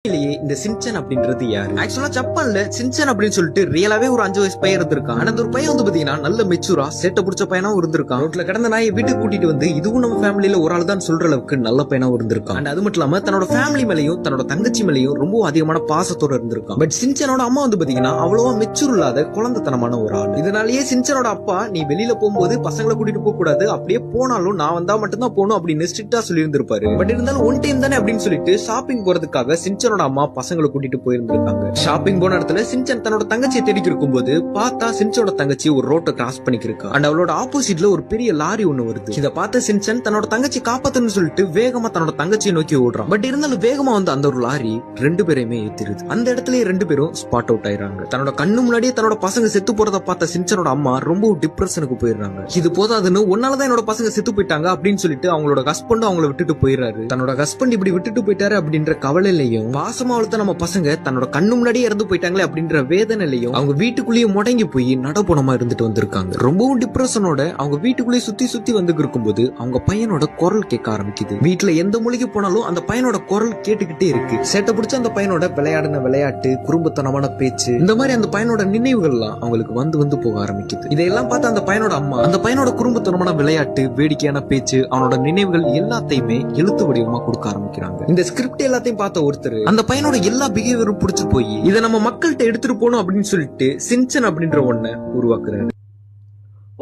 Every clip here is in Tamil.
இந்த சின்சன் அப்படின்றது யாரு? ஆக்சுவலா ஜப்பான்ல சின்சன் அப்படின்னு சொல்லிட்டு ரியலாவே ஒரு 5 வயசு பையன் இருந்திருக்கான். அந்த ஒரு பையன் வந்து பாத்தீங்கன்னா நல்ல மெச்சூரா சேட்டை பிடிச்ச பையனா இருந்திருக்கான். ரோட்ல கடந்த நாயை வீட்டுக்கு கூட்டிட்டு வந்து இதுவும் நம்ம ஃபேமிலியில ஒரு ஆள் தான் சொல்ற அளவுக்கு நல்ல பையனா இருந்திருக்கான். அண்ட் அது மட்டும் இல்லாம தன்னோட ஃபேமிலி மேலையும் தன்னோட தங்கச்சி மேலையும் ரொம்ப அதிகமான பாசத்தோட இருந்திருக்கான். பட் சின்சனோட அம்மா வந்து பாத்தீங்கன்னா அவ்வளவா மெச்சூர் இல்லாத குழந்தைத்தனமான ஒரு ஆள். இதனாலேயே சின்சனோட அப்பா நீ வெளியில போகும்போது பசங்களை கூட்டிட்டு போக கூடாது, அப்படியே போனாலும் நான் வந்தா மட்டும் தான் போகணும் அப்படின்னு ஸ்ட்ரிக்டா சொல்லி இருந்திருப்பாரு. பட் இருந்தாலும் ஒன் டைம் தானே அப்படின்னு சொல்லிட்டு ஷாப்பிங் போறதுக்காக சின்சனோட அம்மா பசங்களை கூட்டிட்டு போயிருந்திருக்காங்க. ஷாப்பிங் போன இடத்துல சின்சன் தன்னோட தங்கச்சியை தேடிக்கு இருக்கும்போது பார்த்தா சின்சனோட தங்கச்சி ஒரு ரோட்டை கிராஸ் பண்ணிக்கிருக்கா. அண்ட் அவளோட ஆப்போசிட்ல ஒரு பெரிய லாரி ஒண்ணு வருது. இதை பார்த்த சின்சன் தன்னோட தங்கச்சி காப்பாத்துன்னு சொல்லிட்டு வேகமா தன்னோட தங்கச்சியை நோக்கி ஓடுறான். பட் இருந்தாலும் வேகமா வந்து அந்த ஒரு லாரி 2 பேரையுமே ஏத்திருது. அந்த இடத்துல 2 பேரும் ஸ்பாட் அவுட் ஆயிராங்க. தன்னோட கண்ணு முன்னாடியே தன்னோட பசங்க செத்து போறத பார்த்த சின்சனோட அம்மா ரொம்ப டிப்ரெஷனுக்கு போயிடுறாங்க. இது போதாதுன்னு ஒன்னாலதான் என்னோட பசங்க செத்து போயிட்டாங்க அப்படின்னு சொல்லிட்டு அவங்களோட ஹஸ்பண்ட் அவங்கள விட்டுட்டு போயிடுறாரு. தன்னோட ஹஸ்பண்ட் இப்படி விட்டுட்டு போயிட்டாரு அப்படின்ற கவலையிலையும் பாசமா நம்ம பசங்க தன்னோட கண்ணு முன்னாடியே இறந்து போயிட்டாங்களே அப்படின்ற வேதனையிலையும் அவங்க வீட்டுக்குள்ளேயே முடங்கி போய் நடப்பணமா இருந்துட்டு வந்திருக்காங்க. ரொம்பவும் டிப்ரெஷனோட அவங்க வீட்டுக்குள்ளேயே சுத்தி சுத்தி வந்து இருக்கும்போது அவங்க பையனோட குரல் கேட்க ஆரம்பிக்குது. வீட்டுல எந்த மொழிக்கு போனாலும் அந்த பையனோட குரல் கேட்டுக்கிட்டே இருக்கு. சேட்டை பிடிச்ச அந்த பையனோட விளையாடின விளையாட்டு, குறும்புத்தனமான பேச்சு, இந்த மாதிரி அந்த பையனோட நினைவுகள் எல்லாம் அவங்களுக்கு வந்து வந்து போக ஆரம்பிக்குது. இதையெல்லாம் பார்த்து அந்த பையனோட அம்மா அந்த பையனோட குறும்புத்தனமான விளையாட்டு, வேடிக்கையான பேச்சு, அவனோட நினைவுகள் எல்லாத்தையுமே எழுத்து வடிவமா கொடுக்க ஆரம்பிக்கிறாங்க. இந்த ஸ்கிரிப்ட் எல்லாத்தையும் பார்த்த ஒருத்தர் அந்த பையனோட எல்லா பிஹேவியரும் பிடிச்சு போய் இதை நம்ம மக்கள்கிட்ட எடுத்துட்டு போகணும் அப்படின்னு சொல்லிட்டு சின்சன் அப்படின்ற ஒன்ன உருவாக்குறாரு.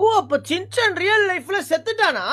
ஓ, அப்ப சின்சன் ரியல் லைஃப்ல செத்துட்டானா?